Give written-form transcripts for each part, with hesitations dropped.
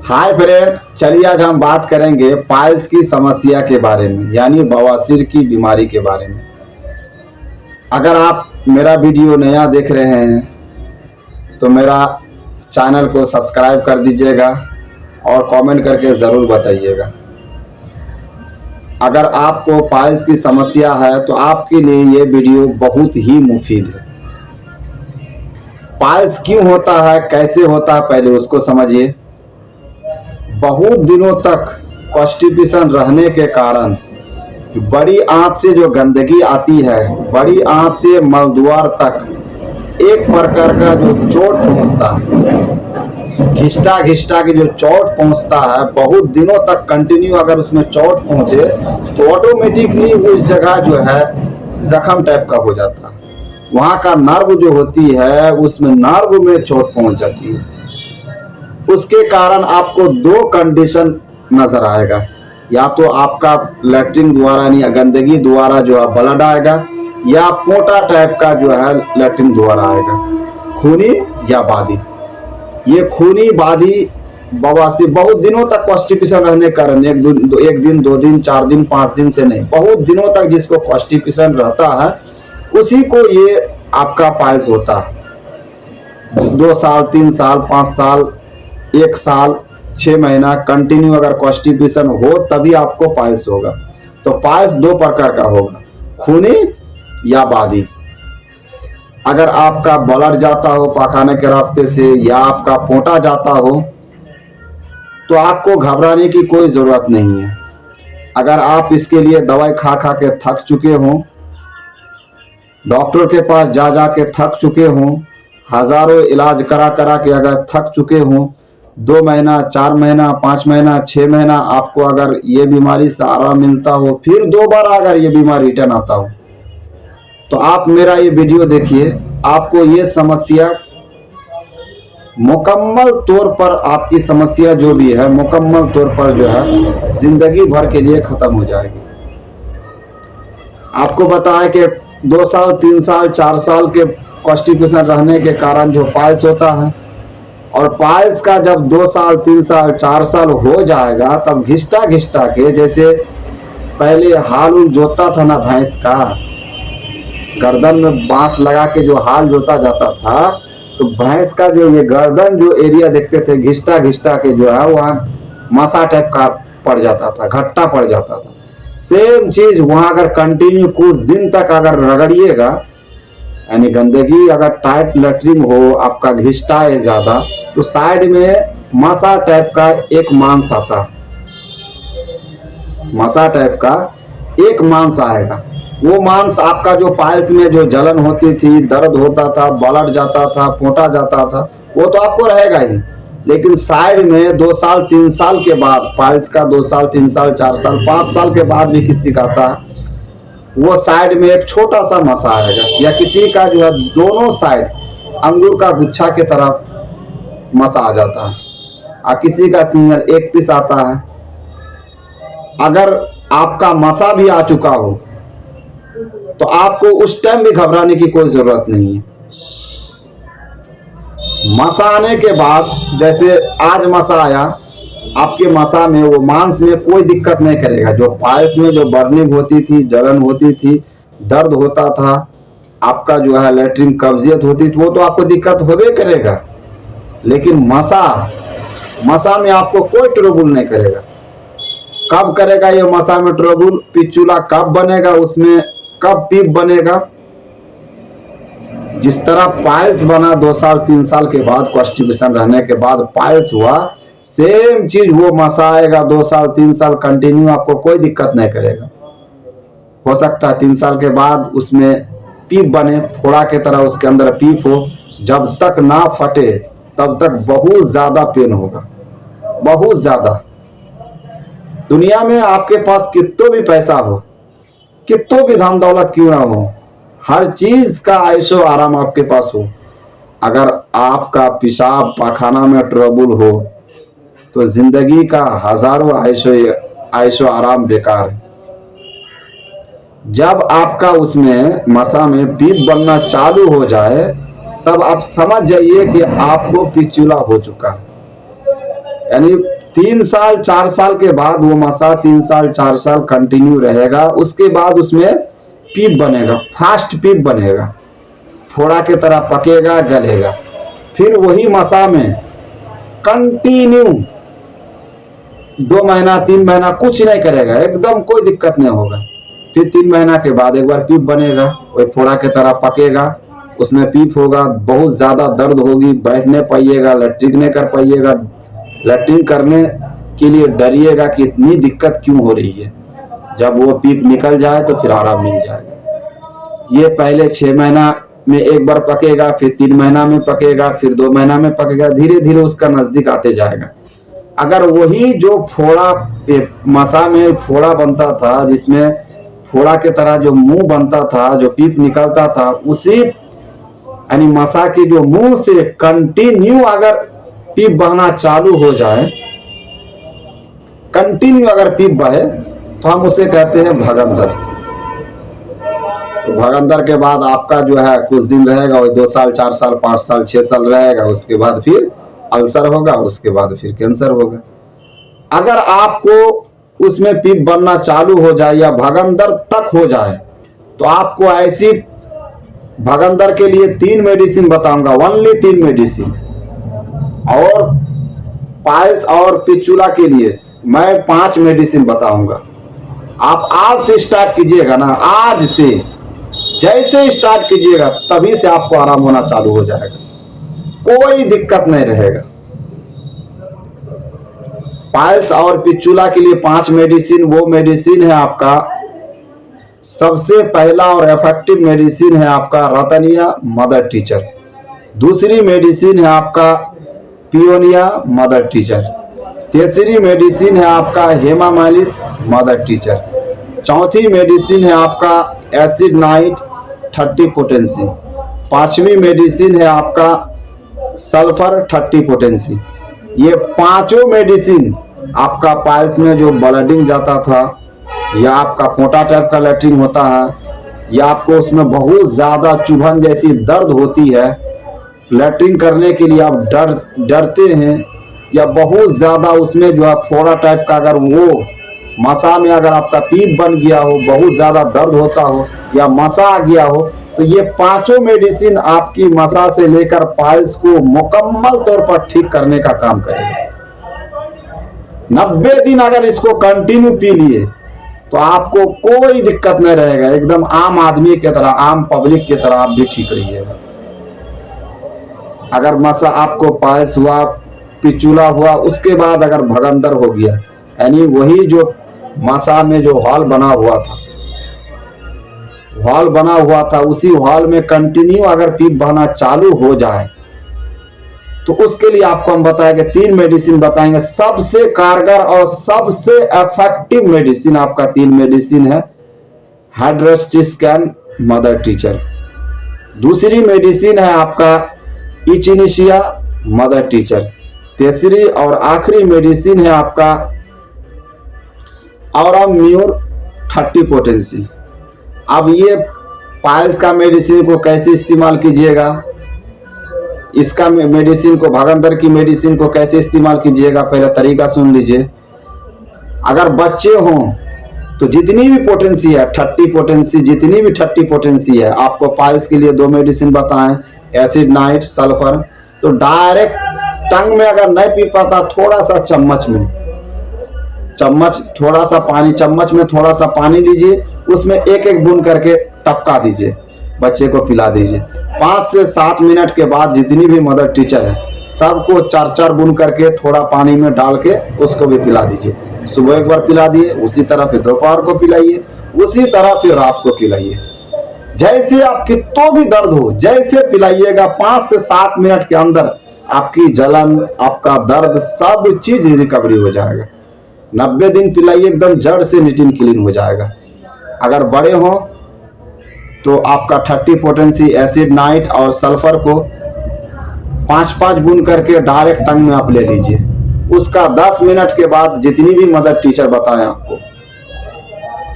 Hi friend, चलिए आज हम बात करेंगे पाइल्स की समस्या के बारे में, यानी बवासीर की बीमारी के बारे में। अगर आप मेरा वीडियो नया देख रहे हैं तो मेरा चैनल को सब्सक्राइब कर दीजिएगा और कमेंट करके ज़रूर बताइएगा। अगर आपको पाइल्स की समस्या है तो आपके लिए ये वीडियो बहुत ही मुफीद है। पाइल्स क्यों होता है, कैसे होता है, पहले उसको समझिए। बहुत दिनों तक कॉन्स्टिपेशन रहने के कारण बड़ी आंत से जो गंदगी आती है, बड़ी आंत से मलद्वार तक एक प्रकार का जो चोट पहुंचता है, घिस्टा घिस्टा के जो चोट पहुंचता है, बहुत दिनों तक कंटिन्यू अगर उसमें चोट पहुंचे तो ऑटोमेटिकली उस जगह जो है जख्म टाइप का हो जाता है। वहाँ का नर्व जो होती है उसमें नर्व में चोट पहुंच जाती है। उसके कारण आपको दो कंडीशन नजर आएगा, या तो आपका लैट्रिन द्वारा यानी गंदगी द्वारा जो है ब्लड आएगा, या पोटा टाइप का जो है लैट्रिन द्वारा आएगा, खूनी या बादी। ये खूनी बादी बवासीर बहुत दिनों तक कॉन्स्टिपेशन रहने के कारण, एक दिन 2 दिन 4 दिन 5 दिन से नहीं, बहुत दिनों तक जिसको कॉन्स्टिपेशन रहता है उसी को ये आपका पाइल्स होता है। 2 साल 3 साल 5 साल 1 साल 6 महीना कंटिन्यू अगर कॉन्स्टिपेशन हो तभी आपको पाइल्स होगा। तो पाइल्स 2 प्रकार का होगा, खूनी या बादी। अगर आपका ब्लड जाता हो पाखाने के रास्ते से या आपका पोटा जाता हो तो आपको घबराने की कोई ज़रूरत नहीं है। अगर आप इसके लिए दवाई खा खा के थक चुके हों, डॉक्टर के पास जा जा के थक चुके हों, हज़ारों इलाज करा करा के अगर थक चुके हों, 2 महीना 4 महीना 5 महीना 6 महीना आपको अगर ये बीमारी से आराम मिलता हो, फिर दोबारा अगर ये बीमारी रिटर्न आता हो, तो आप मेरा ये वीडियो देखिए। आपको ये समस्या मुकम्मल तौर पर, आपकी समस्या जो भी है मुकम्मल तौर पर जो है जिंदगी भर के लिए खत्म हो जाएगी। आपको बताया कि 2 साल 3 साल 4 साल के कॉन्स्टिपेशन रहने के कारण जो पाइल्स होता है, और पाइल्स का जब 2 साल 3 साल 4 साल हो जाएगा तब घिस्टा घिस्टा के, जैसे पहले हाल उल जोता था ना भैंस का, गर्दन में बांस लगा के जो हाल जोता जाता था, तो भैंस का जो ये गर्दन जो एरिया देखते थे घिस्टा घिस्टा के जो है वहाँ मसा टाइप का पड़ जाता था, घट्टा पड़ जाता था। सेम चीज वहाँ अगर कंटिन्यू कुछ दिन तक अगर रगड़िएगा, यानी गंदगी अगर टाइट लैट्रिन हो, आपका घिस्टा है ज्यादा, तो साइड में मसा टाइप का एक मांस आता, मसा टाइप का एक मांस आएगा। वो मांस आपका जो पाइल्स में जो जलन होती थी, दर्द होता था, ब्लड जाता था, पोटा जाता था, वो तो आपको रहेगा ही। लेकिन साइड में 2 साल 3 साल के बाद, पाइल्स का 2 साल 3 साल 4 साल 5 साल के बाद भी किसी का आता है, वो साइड में एक छोटा सा मसा आएगा, या किसी का जो है दोनों साइड अंगूर का गुच्छा के तरफ मसा आ जाता है, और किसी का सिंगल एक पीस आता है। अगर आपका मसा भी आ चुका हो तो आपको उस टाइम भी घबराने की कोई जरूरत नहीं है। मसा आने के बाद, जैसे आज मसा आया, आपके मसा में वो मांस में कोई दिक्कत नहीं करेगा। जो पाइल्स में जो बर्निंग होती थी, जलन होती थी, दर्द होता था, आपका जो है लैट्रिन कब्जियत होती थी, वो तो आपको दिक्कत होबे करेगा। लेकिन मसा में आपको कोई ट्रबल नहीं करेगा। कब करेगा ये मसा में ट्रबल? पिचुला कब बनेगा, उसमें कब पीप बनेगा? जिस तरह पाइल्स बना 2 साल 3 साल के बाद, कॉन्स्टिपेशन रहने के बाद पाइल्स हुआ, सेम चीज वो मसा आएगा 2 साल 3 साल कंटिन्यू, आपको कोई दिक्कत नहीं करेगा। हो सकता है 3 साल के बाद उसमें पीप बने, फोड़ा के तरह उसके अंदर पीप हो, जब तक ना फटे तब तक बहुत ज्यादा पेन होगा, बहुत ज्यादा। दुनिया में आपके पास कितो भी पैसा हो, कितो भी धन दौलत क्यों ना हो, हर चीज का ऐशो आराम आपके पास हो, अगर आपका पेशाब पाखाना में ट्रबल हो तो जिंदगी का हजारों ऐशो आराम बेकार है। जब आपका उसमें मसा में पीप बनना चालू हो जाए तब आप समझ जाइए कि आपको पिचुला हो चुका है। यानी 3 साल 4 साल के बाद वो मसा 3 साल 4 साल कंटिन्यू रहेगा। उसके बाद उसमें पीप बनेगा, फास्ट पीप बनेगा, फोड़ा के तरह पकेगा, गलेगा। फिर वही मसा में कंटिन्यू 2 महीना 3 महीना कुछ नहीं करेगा, एकदम कोई दिक्कत नहीं होगा। फिर 3 महीना के बाद एक बार पीप बनेगा, वही फोड़ा के तरह पकेगा, उसमें पीप होगा, बहुत ज़्यादा दर्द होगी, बैठ नहीं पाइएगा, लैट्रिन नहीं कर पाइएगा, लैट्रिन करने के लिए डरिएगा कि इतनी दिक्कत क्यों हो रही है। जब वो पीप निकल जाए तो फिर आराम मिल जाएगा। ये पहले 6 महीना में एक बार पकेगा, फिर 3 महीना में पकेगा, फिर 2 महीना में पकेगा, धीरे धीरे उसका नजदीक आते जाएगा। अगर वही जो फोड़ा मसा में फोड़ा बनता था, जिसमें फोड़ा के तरह जो मुंह बनता था, जो पीप निकलता था, उसी यानी मसा की जो मुंह से कंटिन्यू अगर पीप बहना चालू हो जाए, कंटिन्यू अगर पीप बहे, तो हम उसे कहते हैं भगंदर। तो भगंदर के बाद आपका जो है कुछ दिन रहेगा, वही 2 साल 4 साल 5 साल 6 साल रहेगा। उसके बाद फिर अल्सर होगा, उसके बाद फिर कैंसर होगा। अगर आपको उसमें पीप बनना चालू हो जाए या भगंदर तक हो जाए, तो आपको ऐसी भगंदर के लिए 3 मेडिसिन बताऊंगा, ओनली 3 मेडिसिन। और पाइल्स और पिचुला के लिए मैं 5 मेडिसिन बताऊंगा। आप आज से स्टार्ट कीजिएगा ना, आज से जैसे स्टार्ट कीजिएगा तभी से आपको आराम होना चालू हो जाएगा, कोई दिक्कत नहीं रहेगा। पाइल्स और पिचुला के लिए 5 मेडिसिन, वो मेडिसिन है आपका, सबसे पहला और इफेक्टिव मेडिसिन है आपका रतनिया मदर टीचर। दूसरी मेडिसिन है आपका पियोनिया मदर टीचर। तीसरी मेडिसिन है आपका हेमामाइलिस मदर टीचर। चौथी मेडिसिन है आपका एसिड नाइट 30 पोटेंसी। 5वीं मेडिसिन है आपका सल्फर 30 पोटेंसी। ये 5 मेडिसिन आपका पाइल्स में जो ब्लीडिंग जाता था, या आपका पोटा टाइप का लैट्रिन होता है, या आपको उसमें बहुत ज़्यादा चुभन जैसी दर्द होती है, लैट्रिन करने के लिए आप डरते हैं, या बहुत ज़्यादा उसमें जो है फोड़ा टाइप का अगर वो मसा में अगर आपका पीप बन गया हो, बहुत ज़्यादा दर्द होता हो, या मसा आ गया हो, तो ये 5 मेडिसिन आपकी मसा से लेकर पाइल्स को मुकम्मल तौर पर ठीक करने का काम करेगा। 90 दिन अगर इसको कंटिन्यू पी लिए तो आपको कोई दिक्कत नहीं रहेगा, एकदम आम आदमी की तरह, आम पब्लिक की तरह आप भी ठीक रहिएगा। अगर मसा आपको पाइल्स हुआ, पिचुला हुआ, उसके बाद अगर भगंदर हो गया, यानी वही जो मसा में जो हॉल बना हुआ था, उसी हॉल में कंटिन्यू अगर पीप बहना चालू हो जाए, तो उसके लिए आपको हम बताएंगे 3 मेडिसिन बताएंगे। सबसे कारगर और सबसे इफेक्टिव मेडिसिन आपका 3 मेडिसिन है हाइड्रोस्टिस्कैन मदर टीचर। दूसरी मेडिसिन है आपका इचिनिशिया मदर टीचर। तीसरी और आखिरी मेडिसिन है आपका ऑराम्यूर 30 पोटेंसी। अब ये पाइल्स का मेडिसिन को कैसे इस्तेमाल कीजिएगा, इसका मेडिसिन को, भगंदर की मेडिसिन को कैसे इस्तेमाल कीजिएगा, पहले तरीका सुन लीजिए। अगर बच्चे हों तो जितनी भी पोटेंसी है 30 पोटेंसी, जितनी भी 30 पोटेंसी है, आपको पाइल्स के लिए 2 मेडिसिन बताएं, एसिड नाइट, सल्फर। तो डायरेक्ट टंग में अगर नहीं पी पाता, थोड़ा सा थोड़ा सा पानी, चम्मच में थोड़ा सा पानी लीजिए, उसमें एक बूंद करके टपका दीजिए, बच्चे को पिला दीजिए। 5 से 7 मिनट के बाद जितनी भी मदर टीचर है, सबको 4-4 बूंद करके थोड़ा पानी में डाल के उसको भी पिला दीजिए। सुबह एक बार पिला दिए, उसी तरह फिर दोपहर को पिलाइए, उसी तरह फिर रात को पिलाइए। जैसे आपकी तो भी दर्द हो, जैसे पिलाइएगा, 5 से 7 मिनट के अंदर आपकी जलन, आपका दर्द, सब चीज रिकवरी हो जाएगा। 90 दिन पिलाइए, एकदम जड़ से नीटिन क्लीन हो जाएगा। अगर बड़े हो तो आपका 30 पोटेंसी एसिड नाइट और सल्फर को 5-5 बूंद करके डायरेक्ट टंग में आप ले लीजिए। उसका 10 मिनट के बाद जितनी भी मदर टीचर बताएं आपको,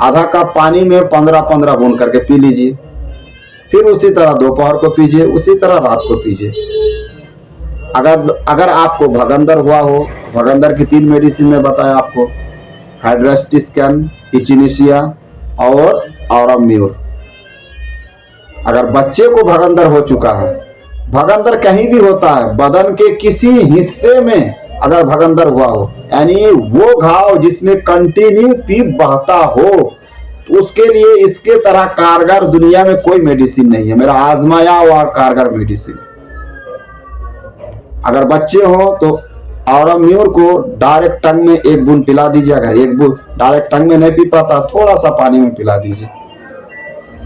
आधा कप पानी में 15-15 बूंद करके पी लीजिए। फिर उसी तरह दोपहर को पीजिए, उसी तरह रात को पीजिए। अगर आपको भगंदर हुआ हो, भगंदर की 3 मेडिसिन में बताया आपको, हाइड्रोस्टिस्कैन, इचिनीशिया और ऑराम्यूर। अगर बच्चे को भगंदर हो चुका है, भगंदर कहीं भी होता है, बदन के किसी हिस्से में अगर भगंदर हुआ हो, यानी वो घाव जिसमें कंटिन्यू पीप बहता हो, तो उसके लिए इसके तरह कारगर दुनिया में कोई मेडिसिन नहीं है। मेरा आजमाया हुआ कारगर मेडिसिन। अगर बच्चे हो तो ऑराम्यूर को डायरेक्ट टंग में 1 बूंद पिला दीजिए। अगर 1 बूंद डायरेक्ट टंग में नहीं पी पाता, थोड़ा सा पानी में पिला दीजिए।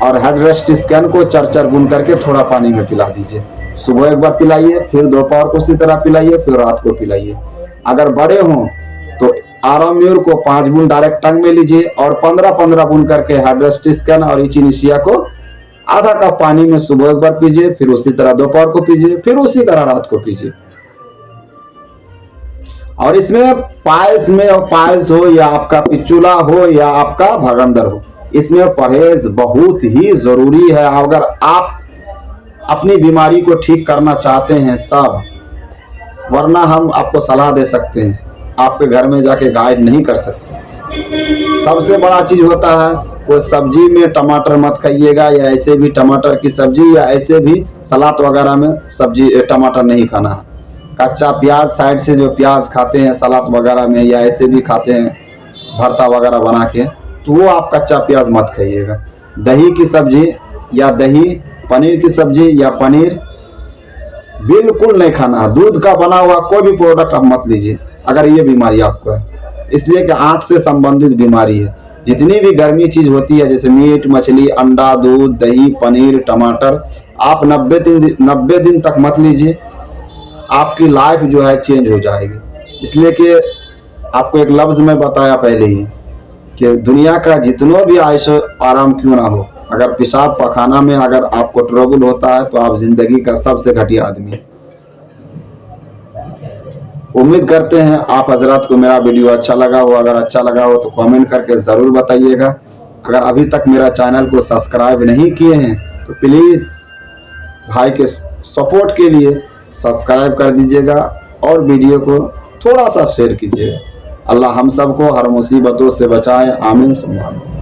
और हाइड्रोस्टिस्कैन को 4-4 बूंद करके थोड़ा पानी में पिला दीजिए। सुबह एक बार पिलाइए, फिर दोपहर को उसी तरह पिलाइए, फिर रात को पिलाइए। अगर बड़े हों तो ऑराम्यूर को 5 बूंद डायरेक्ट टंग में लीजिए और 15-15 बूंद करके हाइड्रोस्टिस्कैन और इचिनीशिया को आधा कप पानी में सुबह एक बार पीजिए, फिर उसी तरह दोपहर को पीजिए, फिर उसी तरह रात को पीजिए। और इसमें पायल्स हो या आपका पिचुला हो या आपका भगंदर हो, इसमें परहेज बहुत ही जरूरी है। अगर आप अपनी बीमारी को ठीक करना चाहते हैं तब, वरना हम आपको सलाह दे सकते हैं, आपके घर में जाके गाइड नहीं कर सकते। सबसे बड़ा चीज होता है, कोई सब्जी में टमाटर मत खाइएगा, या ऐसे भी टमाटर की सब्जी या ऐसे भी सलाद वगैरह में सब्जी टमाटर नहीं खाना है। कच्चा प्याज साइड से जो प्याज खाते हैं सलाद वगैरह में, या ऐसे भी खाते हैं भरता वगैरह बना के, तो वो आप कच्चा प्याज मत खाइएगा। दही की सब्जी या दही, पनीर की सब्जी या पनीर बिल्कुल नहीं खाना है। दूध का बना हुआ कोई भी प्रोडक्ट आप मत लीजिए अगर ये बीमारी आपको है, इसलिए कि आंत से संबंधित बीमारी है। जितनी भी गर्मी चीज होती है, जैसे मीट, मछली, अंडा, दूध, दही, पनीर, टमाटर, आप 90 दिन तक मत लीजिए। आपकी लाइफ जो है चेंज हो जाएगी। इसलिए कि आपको एक लफ्ज में बताया पहले ही कि दुनिया का जितना भी आयशो आराम क्यों ना हो, अगर पेशाब पखाना में अगर आपको ट्रबल होता है तो आप जिंदगी का सबसे घटिया आदमी है। उम्मीद करते हैं आप हजरात को मेरा वीडियो अच्छा लगा हो। अगर अच्छा लगा हो तो कमेंट करके ज़रूर बताइएगा। अगर अभी तक मेरा चैनल को सब्सक्राइब नहीं किए हैं तो प्लीज़ भाई के सपोर्ट के लिए सब्सक्राइब कर दीजिएगा और वीडियो को थोड़ा सा शेयर कीजिएगा। अल्लाह हम सबको हर मुसीबतों से बचाए, आमीन सुम्मा आमीन।